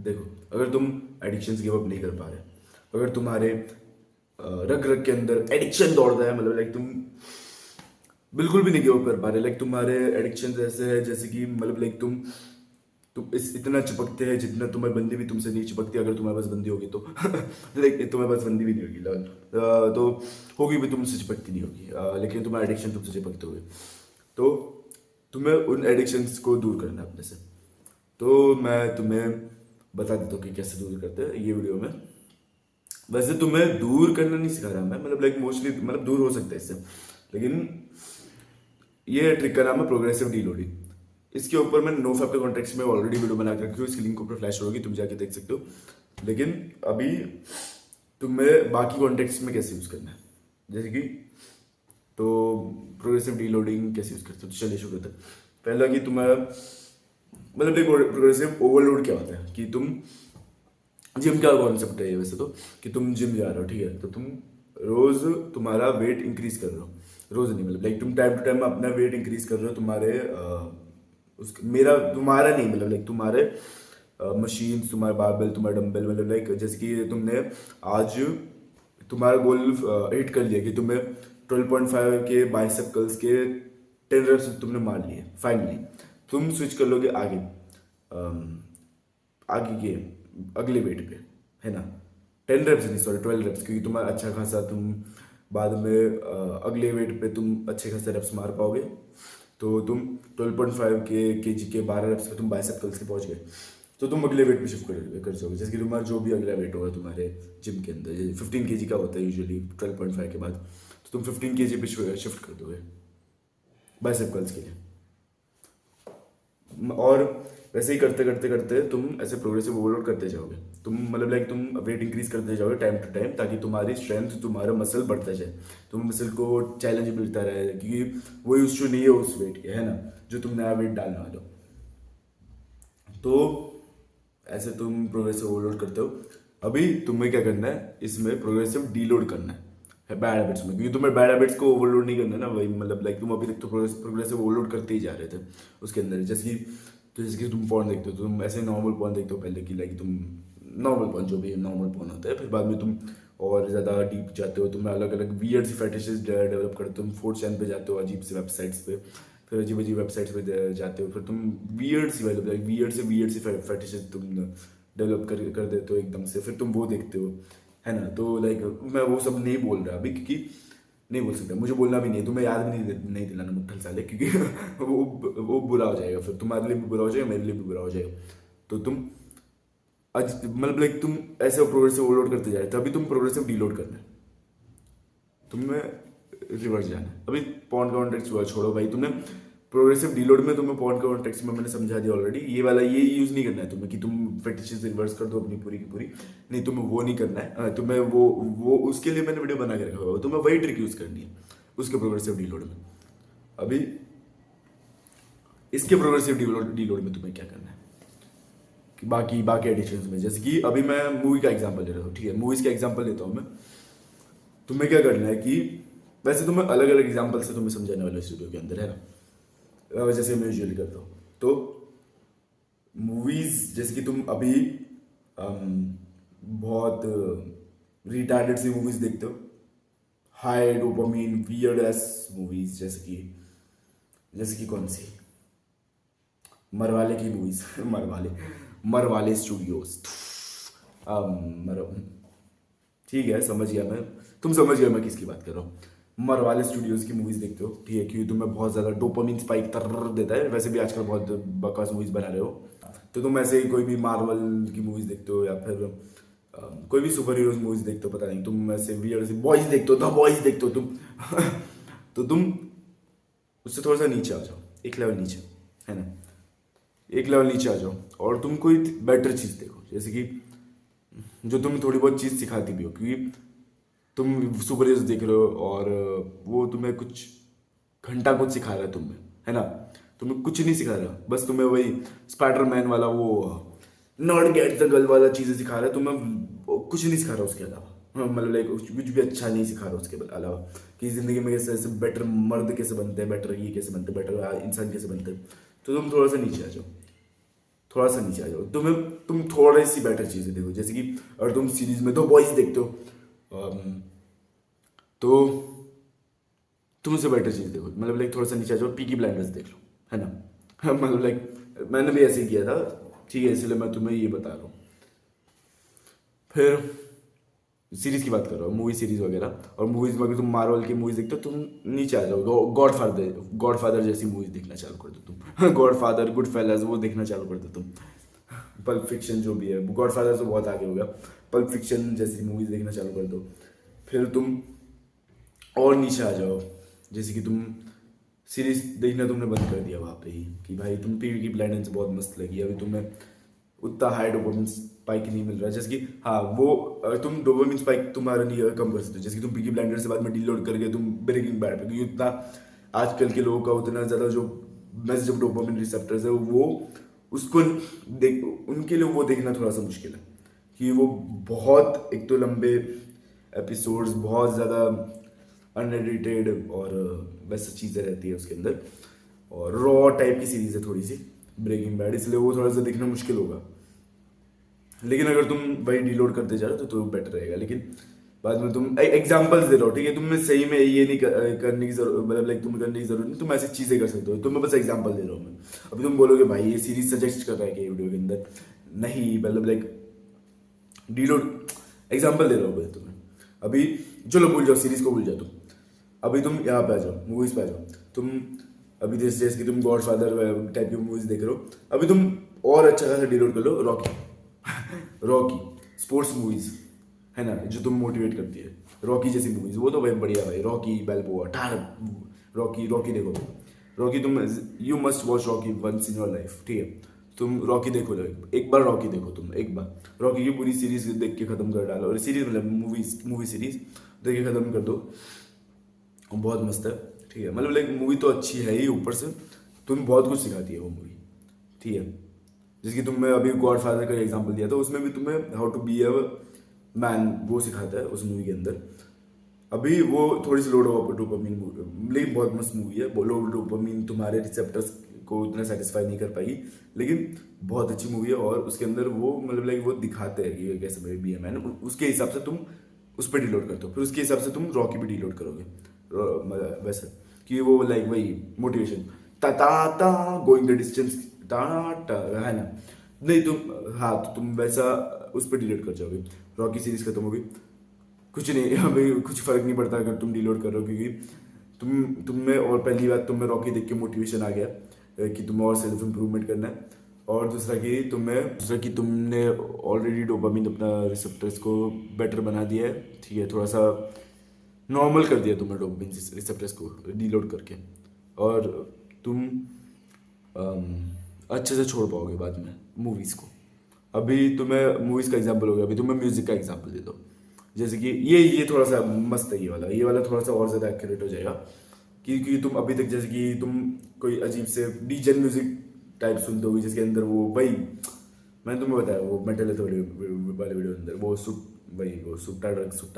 देखो, अगर तुम एडिक्शंस गिव अप नहीं कर पा रहे, अगर तुम्हारे रग रग के अंदर एडिक्शन दौड़ रहा है, मतलब लाइक तुम बिल्कुल भी नहीं गिव अप कर पा रहे, लाइक तुम्हारे एडिक्शन ऐसे है जैसे कि मतलब लाइक तुम इस इतना चिपकते हैं जितना तुम्हारी बंदी भी तुमसे नहीं चिपकती, अगर तुम्हारे पास बंदी होगी तो लाइक तुम्हारे पास बंदी भी नहीं होगी लॉल, तो होगी भी तुमसे चिपकती नहीं होगी, लेकिन तुम्हारा एडिक्शन तुमसे चिपकते होगे, तो तुम्हें उन एडिक्शंस को दूर करना है अपने से। तो मैं तुम्हें बता देता हूँ कि कैसे दूर करते हैं ये वीडियो में। वैसे तुम्हें दूर करना नहीं सिखा रहा मैं, मतलब लाइक मोस्टली मतलब दूर हो सकता है इससे, लेकिन ये ट्रिक का नाम है प्रोग्रेसिव डीलोडिंग। इसके ऊपर मैं नो फैप के कॉन्टेक्स्ट में ऑलरेडी वीडियो बना के रखी हूँ, इसकी लिंक ऊपर फ्लैश होगी, तुम जाके देख सकते हो। लेकिन अभी तुम्हें बाकी कॉन्टेक्स्ट में कैसे यूज करना है, जैसे कि तो प्रोग्रेसिव डीलोडिंग कैसे यूज करते हो, तो चलिए शुरू करते हैं। पहला कि तुम्हारा मतलब एक प्रोग्रेसिव ओवरलोड क्या होता है कि तुम जिम का कॉन्सेप्ट है ये वैसे तो, कि तुम जिम जा रहे हो, ठीक है, तो तुम रोज तुम्हारा वेट इंक्रीज कर रहे हो, रोज नहीं मतलब लाइक तुम टाइम टू टाइम अपना वेट इंक्रीज कर रहे हो, तुम्हारे उस मेरा तुम्हारा नहीं मतलब लाइक तुम्हारे मशीन, तुम्हारे बारबेल, तुम्हारे डंबल, मतलब लाइक जैसे कि तुमने आज तुम्हारा गोल हिट कर लिया कि तुम्हें 12.5 के बाइसेप कर्ल्स के 10 रेप्स तुमने मार लिए फाइनली, तुम स्विच कर लोगे आगे, आगे के अगले वेट पे, है ना, 10 रेप्स नहीं सॉरी 12 रेप्स, क्योंकि तुम्हारा अच्छा खासा तुम बाद में अगले वेट पे तुम अच्छे खासे रेप्स मार पाओगे, तो तुम 12.5 के जी के 12 रेप्स पे तुम बाइसेप कर्ल्स के पहुंच गए, तो तुम अगले वेट पे शिफ्ट कर जाओगे, जैसे कि तुम्हारा जो भी अगला वेट होगा तुम्हारे जिम के अंदर, जैसे 15 के जी का होता है यूजुअली 12.5 के बाद, तो तुम 15 के जी पे शिफ्ट कर दोगे बाइसेप कर्ल्स के लिए। और वैसे ही करते करते करते तुम ऐसे प्रोग्रेसिव ओवरलोड करते जाओगे, तुम मतलब लाइक तुम वेट इंक्रीज करते जाओगे टाइम टू टाइम, ताकि तुम्हारी स्ट्रेंथ, तुम्हारा मसल बढ़ता जाए, तुम मसल को चैलेंज मिलता रहे, क्योंकि वो यूज टू नहीं है उस वेट के, है ना, जो तुम नया वेट डालने वाले हो। तो ऐसे तुम प्रोग्रेसिव ओवरलोड करते हो। अभी तुम्हें क्या करना है, इसमें प्रोग्रेसिव डीलोड करना है बैड हैबिट्स में, क्योंकि तुम्हें बैड हैबिट्स को ओवरलोड नहीं करना है ना, वही मतलब लाइक तुम अभी तक तो प्रोग्रेसिव ओवरलोड करते ही जा रहे थे उसके अंदर, जैसे कि तुम पॉर्न देखते हो, तुम ऐसे नॉर्मल पॉर्न देखते हो पहले की, लाइक तुम नॉर्मल पॉर्न जो भी नॉर्मल पॉर्न होता है, फिर बाद में तुम और ज़्यादा डीप जाते हो, तुम्हें अलग अलग वियर्ड सी फेटिशेस डेवलप करते हो, तुम 4chan पे जाते हो, अजीब सी वेबसाइट्स पे, फिर अजीब अजीब वेबसाइट्स पे जाते हो, फिर तुम वियर्ड सी फेटिशेस तुम डेवलप कर देते हो एकदम से, फिर तुम वो देखते हो, है ना। तो लाइक मैं वो सब नहीं बोल रहा अभी, क्योंकि नहीं बोल सकता, मुझे बोलना भी नहीं है, तुम्हें याद भी नहीं दिलाना मुट्ठल साले, क्योंकि वो बुरा हो जाएगा, फिर तुम्हारे लिए भी बुरा हो जाएगा, मेरे लिए भी बुरा हो जाएगा। तो तुम मतलब लाइक तुम ऐसे प्रोग्रेसिव ओवरलोड करते जा रहे थे, अभी तुम प्रोग्रेसिव डीलोड करना है, तुम्हें रिवर्स जाना है। अभी पॉइंट कॉन्टेक्स्ट हुआ छोड़ो भाई, तुमने प्रोग्रेसिव डीलोड में तुम्हें पॉइंट कॉन्टेक्स्ट में मैंने समझा दिया ऑलरेडी, ये वाला ये यूज नहीं करना है तुम्हें कि तुम फेटिशेस रिवर्स कर दो अपनी पूरी की पूरी, नहीं, तुम्हें वो नहीं करना है, तुम्हें वो उसके लिए मैंने वीडियो बना के रखा हुआ है, तुम्हें वही ट्रिक यूज करनी है उसके प्रोग्रेसिव डीलोड में। अभी इसके प्रोग्रेसिव डीलोड में तुम्हें क्या करना है कि बाकी बाकी एडिशंस में, जैसे कि अभी मैं मूवी का एग्जांपल ले रहा हूँ, ठीक है, मूवीज का एग्जांपल लेता हूँ मैं। तुम्हें क्या करना है कि वैसे तुम्हें अलग अलग एग्जांपल से तुम्हें समझाने वाला इस वीडियो के अंदर, है ना, जैसे मैं यूजुअली करता हूँ। तो मूवीज जैसे कि तुम अभी बहुत रिटार्डेड सी मूवीज देखते हो, high dopamine weird ass movies, जैसे कि कौन सी, मरवाले की मूवीज मरवाले मरवाले स्टूडियोज, मर ठीक है, समझ गया मैं, तुम समझ गए मैं किसकी बात कर रहा हूँ, मरवाले स्टूडियोज की मूवीज देखते हो, ठीक है, क्योंकि तुम्हें बहुत ज्यादा डोपामिन स्पाइक तर देता है, वैसे भी आजकल बहुत बकवास मूवीज बना रहे हो, तो तुम ऐसे ही कोई भी मार्वल की मूवीज देखते हो, या फिर कोई भी सुपर हीरोज मूवीज देखते हो, पता नहीं, तुम ऐसे वियर्ड से बॉयज देखते हो, द बॉयज देखते हो तुम तो तुम उससे थोड़ा सा नीचे आ जाओ, एक लेवल नीचे, है ना, एक लेवल नीचे आ जाओ, और तुम कोई बेटर चीज देखो, जैसे कि जो तुम्हें थोड़ी बहुत चीज सिखाती भी हो, क्योंकि तुम सुपर हीरोज देख रहे हो और वो तुम्हें कुछ घंटा कुछ सिखा रहा है तुम्हें, है ना, तुम्हें कुछ नहीं सिखा रहा, बस तुम्हें वही स्पाइडरमैन वाला वो नॉट गेट द गर्ल वाला चीजें सिखा रहा है तुम्हें, वो कुछ नहीं सिखा रहा उसके अलावा, हाँ, मतलब लाइक कुछ भी अच्छा नहीं सिखा रहा उसके अलावा, कि जिंदगी में कैसे ऐसे बेटर मर्द कैसे बनते हैं, बेटर ये कैसे बनते हैं, बेटर इंसान कैसे बनते हैं, तो तुम थोड़ा सा नीचे आ जाओ, थोड़ा सा नीचे आ जाओ। तुम थोड़ी सी बेटर चीज़ें देखो, जैसे कि अगर तुम सीरीज में दो बॉयज देखते हो, तो तुम उससे बेटर चीज़ देखो, मतलब लाइक थोड़ा सा नीचे आ जाओ, पीकी ब्लाइंडर्स देख लो, है ना। मतलब लाइक मैंने भी ऐसे ही किया था, ठीक है, इसलिए मैं तुम्हें ये बता रहा हूँ। फिर सीरीज की बात कर रहा हूँ, मूवी सीरीज वगैरह, और मूवीज में अगर तुम मार्वल की मूवीज देखते हो, तुम नीचे आ जाओ, गॉड फादर जैसी मूवीज देखना चालू कर दो तुम। गॉड फादर, गुड फेलर्स, वो देखना चालू कर दो तुम। पल्प फिक्शन जो भी है, गॉड फादर तो बहुत आगे हो गया, पल्प फिक्शन जैसी मूवीज देखना चालू कर दो। फिर तुम और नीचे आ जाओ, जैसे कि तुम सीरीज देखना तुमने बंद कर दिया वहाँ पे ही, कि भाई तुम पीवी ब्लाइंडर्स बहुत मस्त लगी, अभी तुम्हें उतना हाई डोपामिन स्पाइक नहीं मिल रहा है, जैसे कि हाँ वो तुम डोपामिन स्पाइक तुम्हारा नहीं कम कर सकते हो, जैसे कि तुम पीकी ब्लाइंडर्स से बाद में डीलोड करके तुम ब्रेकिंग बैड पे, क्योंकि उतना आजकल के लोगों का उतना ज़्यादा जो मैसेज ऑफ डोपामिन रिसेप्टर्स है वो उसको देख, उनके लिए वो देखना थोड़ा सा मुश्किल है, कि वो बहुत एक तो लंबे एपिसोड्स, बहुत ज़्यादा अनएडिटेड और वैसे चीज़ें रहती है उसके अंदर, और रॉ टाइप की सीरीज है थोड़ी सी ब्रेकिंग बैड, इसलिए वो थोड़ा सा देखना मुश्किल होगा। लेकिन अगर तुम वही डिलोड करते जा रहे हो तो बेटर रहेगा। लेकिन बाद में तुम एग्जांपल्स दे रहे हो, ठीक है, तुम्हें सही में ये नहीं करने की जरूरत, मतलब लाइक तुम्हें करने की जरूरत नहीं, तुम ऐसी चीज़ें कर सकते हो, तुम्हें बस एग्जांपल दे रहा हूँ मैं। अभी तुम बोलोगे भाई ये सीरीज सजेस्ट कर रहा है कि वीडियो के अंदर, नहीं, मतलब लाइक डिलोड एग्जांपल दे रहा हूँ मैं तुम्हें। अभी चलो भूल जाओ, सीरीज को भूल जाओ तुम, अभी तुम यहाँ पे आ जाओ, मूवीज पे आ जाओ तुम। अभी जैसे कि तुम गॉड फादर टाइप की मूवीज देख रहे हो, अभी तुम और अच्छा खासा डिलोड कर लो रॉकी। रॉकी स्पोर्ट्स मूवीज, है ना, जो तुम मोटिवेट करती है, रॉकी जैसी मूवीज, वो तो भाई बढ़िया भाई, रॉकी बैल्बोआ ठार, रॉकी रॉकी देखो, रॉकी तुम, you must watch Rocky once in your life, ठीक है, तुम रॉकी देखो, एक बार रॉकी देखो, तुम एक बार रॉकी की पूरी सीरीज देख के खत्म कर डालो, और सीरीज मतलब मूवी सीरीज देख के खत्म कर दो, बहुत मस्त है, ठीक है, मतलब लाइक मूवी तो अच्छी है ही, ऊपर से तुम्हें बहुत कुछ सिखाती है वो मूवी, ठीक है। जैसे कि तुमने अभी गॉड फादर का एग्जांपल दिया था, उसमें भी तुम्हें how to be a man वो सिखाता है उस मूवी के अंदर। अभी वो थोड़ी सी लो डोपामीन लेकिन बहुत मस्त मूवी है, लो डोपामीन तुम्हारे रिसेप्टर्स को उतना सेटिस्फाई नहीं कर पाएगी, लेकिन बहुत अच्छी मूवी है, और उसके अंदर वो मतलब लाइक वो दिखाते हैं कि कैसे बी एम एन, उसके हिसाब से तुम उस पर डिलोड करते हो, फिर उसके हिसाब से तुम रॉकी पे डिलोड करोगे, वैसे कि वो लाइक वही मोटिवेशन, ता ता ता गोइंग द डिस्टेंस, ता ता, है ना, नहीं तुम, हाँ तो तुम वैसा उस पर डिलीट कर जाओगे, रॉकी सीरीज खत्म होगी, कुछ नहीं, अभी कुछ फर्क नहीं पड़ता अगर तुम डिलोड कर रहे हो, क्योंकि तुम में, और पहली बात तुम्हें रॉकी देख के मोटिवेशन आ गया कि तुम्हें और सेल्फ इंप्रूवमेंट करना है, और दूसरा कि तुमने ऑलरेडी डोपामिन अपना रिसेप्टर्स को बेटर बना दिया है, ठीक है, थोड़ा सा नॉर्मल कर दिया तुमने डोपामिन रिसेप्टर्स को डिलोड करके, और तुम अच्छे से छोड़ पाओगे बाद में मूवीज़ को। अभी तुम्हें मूवीज़ का एग्जांपल हो गया, अभी तुम्हें म्यूज़िक का एग्जांपल दे दो, जैसे कि ये थोड़ा सा मस्त है, ये वाला थोड़ा सा और ज़्यादा एक्यूरेट हो जाएगा, क्योंकि तुम अभी तक जैसे कि तुम कोई अजीब से डीजन म्यूजिक टाइप सुनते हो जिसके अंदर वो भाई, मैंने तुम्हें बताया वो मेंटल हेल्थ वाले वीडियो के अंदर वो वो सुट्टा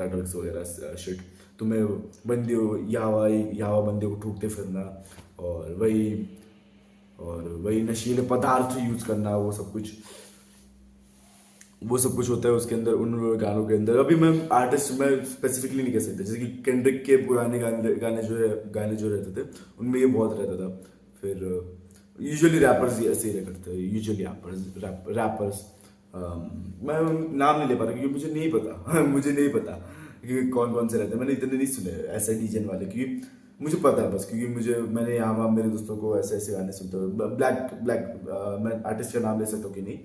ड्रग्स वगैरह शिट, तुम्हें बंदे यावा बंदे को ठोकते फिरना, और वही नशीले पदार्थ यूज करना, वो सब कुछ होता है उसके अंदर, उन गानों के अंदर। अभी मैं आर्टिस्ट मैं स्पेसिफिकली नहीं कह सकता, जैसे कि केंड्रिक के पुराने गाने जो रहते थे उनमें ये बहुत रहता था। फिर यूजुअली रैपर्स ऐसे ही करते हैं, यूजुअली रैपर्स मैं नाम नहीं ले पा रहा क्योंकि मुझे नहीं पता मुझे नहीं पता कि कौन कौन से रहते हैं, मैंने इतने नहीं सुने ऐसे डीजन वाले, क्योंकि मुझे पता है बस, क्योंकि मैंने यहाँ वहाँ मेरे दोस्तों को ऐसे ऐसे गाने सुनते हुए, मैं आर्टिस्ट का नाम ले सकता हूँ कि नहीं,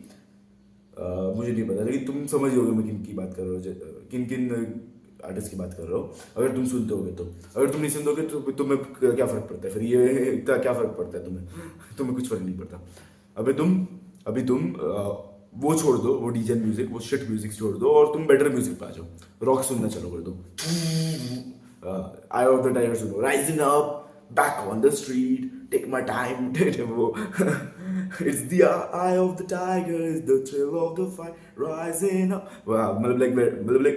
मुझे नहीं पता, लेकिन तुम समझ लोगे मैं किन की बात कर रहा हूँ, किन किन आर्टिस्ट की बात कर रहा हूँ, अगर तुम सुनते होगे तो। अगर तुम नहीं सुनते होगे तो तुम्हें क्या फ़र्क पड़ता है, फिर ये इतना क्या फ़र्क पड़ता है तुम्हें कुछ फ़र्क नहीं पड़ता। अभी तुम वो छोड़ दो, वो डीजे म्यूजिक, वो शिट म्यूजिक छोड़ दो, और तुम बेटर म्यूजिक पे आ जाओ, रॉक सुनना चालू कर दो, आई ऑफ द टाइगर सुनो, rising up back on the street, take my time, वो it's the eye of the tiger, is the thrill of the fight, rising up, मतलब लाइक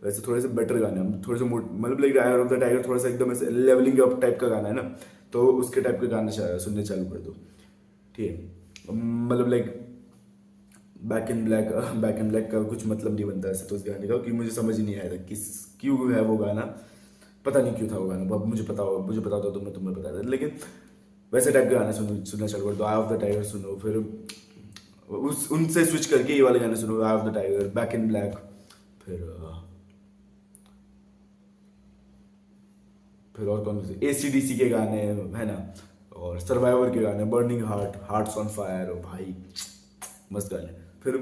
वैसे थोड़े से बेटर गाने हम थोड़े से मतलब like eye of the tiger थोड़ा सा एकदम ऐसे लेवलिंग अप टाइप का गाना है ना, तो उसके टाइप के गाने सुनने चालू कर दो, ठीक है, मतलब लाइक बैक इन ब्लैक का कुछ मतलब नहीं बनता ऐसे तो उस गाने का, क्योंकि मुझे समझ ही नहीं आया था किस क्यों है वो गाना, पता नहीं क्यों था वो गाना। अब मुझे पता होता तो मैं तुम्हें बता देता, लेकिन वैसे टाइप के गाने सुनना चालू कर दो। आई ऑफ द टाइगर सुनो, फिर उस उनसे स्विच करके ये वाले गाने सुनो, eye of the tiger, back in black, फिर और कौन से ACDC के गाने है ना, और सर्वाइवर के गाने, burning heart, hearts on fire, ओ भाई मस्त गाने। फिर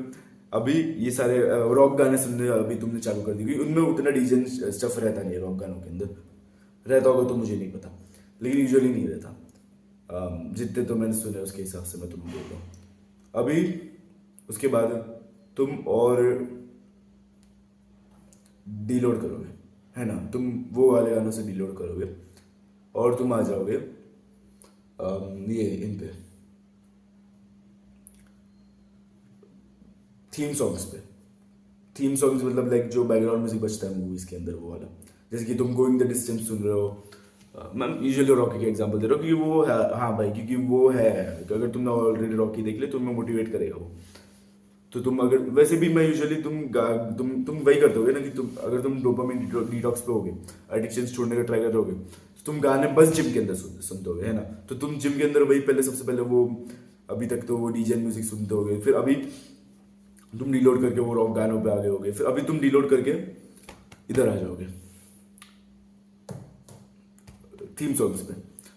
अभी ये सारे रॉक गाने सुनने अभी तुमने चालू कर दी, क्योंकि उनमें उतना डीजन स्टफ रहता नहीं है रॉक गानों के अंदर, रहता होगा तो मुझे नहीं पता, लेकिन यूजुअली नहीं रहता। जितने तो मैंने सुने उसके हिसाब से मैं तुम्हें बोल रहा हूँ। अभी उसके बाद तुम और डीलोड करोगे, है ना, तुम वो वाले गानों से डीलोड करोगे और तुम आ जाओगे ये इन पे थीम सॉन्ग्स पे। थीम सॉन्ग्स मतलब लाइक जो बैकग्राउंड म्यूजिक बजता है मूवीज के अंदर, वो वाला। जैसे कि तुम गोइंग द डिस्टेंस सुन रहे हो, मैं यूजुअली रॉकी का एग्जांपल दे रहा हूँ, क्योंकि वो है, हाँ भाई, क्योंकि वो है, अगर तुमने ऑलरेडी रॉकी देख लिया तो तुम्हें मोटिवेट करेगा वो। तो तुम अगर वैसे भी मैं यूजुअली तुम वही करते होगे ना, कि तुम अगर तुम डोपामिन डिटॉक्स पे होगे, एडिक्शन छोड़ने का ट्राई कर रहे होगे, तो तुम गाने बस जिम के अंदर सुनते होगे, है ना। तो तुम जिम के अंदर वही पहले सबसे पहले वो, अभी तक तो वो डीजे म्यूजिक सुनते होगे, फिर अभी तुम डीलोड करके वो रॉक गानों पे आ गए होगे, फिर अभी तुम डीलोड करके इधर आ जाओगे थीम सॉन्ग्स पे।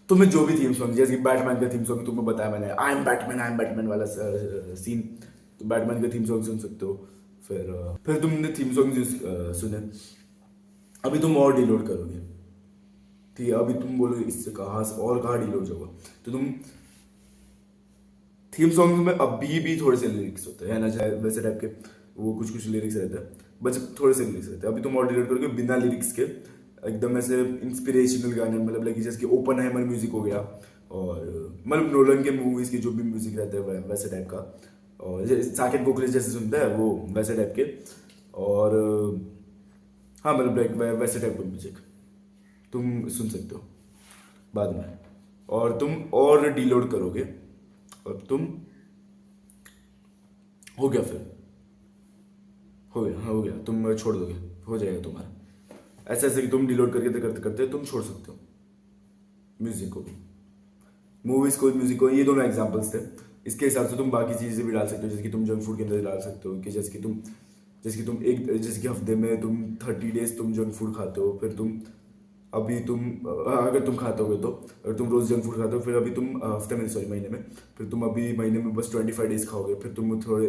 तुम्हें जो भी थीम सॉन्ग, जैसे कि बैटमैन का थीम सॉन्ग तुम्हें बताया मैंने, आई एम बैटमैन वाला सीन, तो बैटमैन का थीम सॉन्ग सुन सकते हो। फिर तुमने थीम सॉन्ग सुने, अभी तुम और डीलोड करोगे, ठीक है, अभी तुम बोलोगे इससे कहाँ डीलोड होगा, तो तुम थीम सॉन्ग में अभी भी थोड़े से लिरिक्स होते हैं ना, चाहे वैसे टाइप के वो कुछ कुछ लिरिक्स रहते हैं, बस थोड़े से लिरिक्स रहते हैं। अभी तुम और डिलीट करोगे बिना लिरिक्स के, एकदम ऐसे इंस्पिरेशनल गाने, मतलब लाइक जैसे कि ओपन हैमर म्यूजिक हो गया, और मतलब नोलन के मूवीज के जो भी म्यूजिक रहते हैं वैसे टाइप का, और साकेत गोखले जैसे सुनता है वो वैसे टाइप के, और हाँ मतलब लाइक वैसे टाइप का म्यूजिक तुम सुन सकते हो बाद में। और तुम और डीलोड करोगे, और तुम हो गया, फिर हो गया, तुम छोड़ दोगे, हो जाएगा तुम्हारा। ऐसे ऐसे कि तुम डिलोड करके करते करते तुम छोड़ सकते हो म्यूजिक को भी, मूवीज को, म्यूजिक को। ये दोनों एग्जांपल्स थे। इसके हिसाब से तुम बाकी चीजें भी डाल सकते हो, जैसे कि तुम जंक फूड के अंदर डाल सकते हो, कि जैसे कि हफ्ते में तुम 30 डेज तुम जंक फूड खाते हो, फिर तुम अभी तुम अगर तुम खाते होगे तो, अगर तुम रोज जंक फूड खाते हो, फिर अभी तुम हफ्ते में, सॉरी महीने में, फिर तुम अभी महीने में बस 25 डेज खाओगे, फिर तुम थोड़े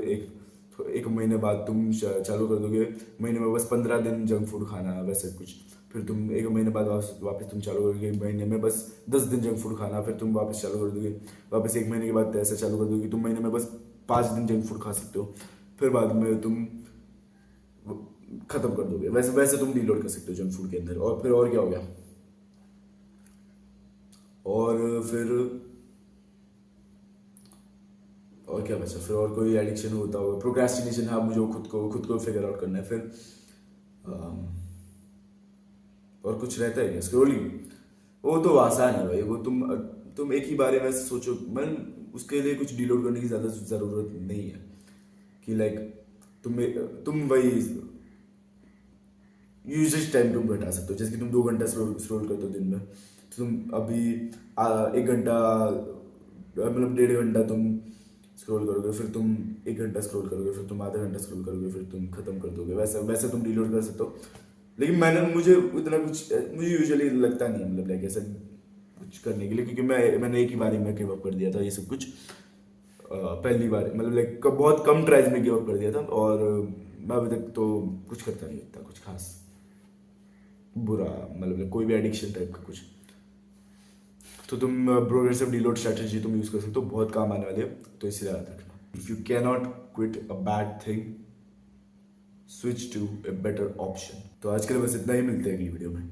एक महीने बाद तुम चालू कर दोगे महीने में बस 15 दिन जंक फूड खाना, वैसे कुछ। फिर तुम एक महीने बाद वापस तुम चालू करोगे महीने में बस 10 दिन जंक फूड खाना, फिर तुम वापस चालू कर दोगे, वापस एक महीने के बाद ऐसा चालू कर दोगे तुम महीने में बस 5 दिन जंक फूड खा सकते हो, फिर बाद में तुम खत्म कर दोगे। वैसे वैसे तुम डीलोड कर सकते हो जंक फूड के अंदर। और फिर और क्या हो गया, और फिर और क्या बचा, फिर और कोई एडिक्शन होता होगा, प्रोक्रेस्टिनेशन, हाँ मुझे खुद को फिगर आउट करना है। फिर और कुछ रहता है क्या, स्क्रोलिंग, वो तो आसान है भाई, वो तुम एक ही बारे में सोचो, मैं उसके लिए कुछ डिलोड करने की ज़्यादा ज़रूरत नहीं है, कि लाइक तुम वही यूजेज टाइम तुम घटा सकते हो, जैसे कि तुम 2 घंटा स्क्रॉल करते हो दिन में, तो तुम अभी 1 घंटा, मतलब 1.5 घंटा तुम स्क्रॉल करोगे, फिर तुम 1 घंटा स्क्रॉल करोगे, फिर तुम आधा घंटा स्क्रॉल करोगे, फिर तुम खत्म कर दोगे। वैसे वैसे तुम डिलीट कर सकते हो, लेकिन मुझे यूजुअली लगता नहीं है, मतलब लाइक ऐसा कुछ करने के लिए, क्योंकि मैंने एक ही बारी में गिव अप कर दिया था ये सब कुछ, पहली बार, मतलब लाइक बहुत कम ट्राइज में गिव अप कर दिया था, और मैं अभी तक तो कुछ करता नहीं होता कुछ खास बुरा, मतलब कोई भी एडिक्शन टाइप का कुछ। तो तुम प्रोग्रेसिव डीलोड स्ट्रैटेजी तुम यूज कर सकते हो, बहुत काम आने वाले है, तो इसे याद रखना। If you can not quit a bad thing, switch to a better option. तो आज के लिए बस इतना ही, मिलते हैं अगली वीडियो में।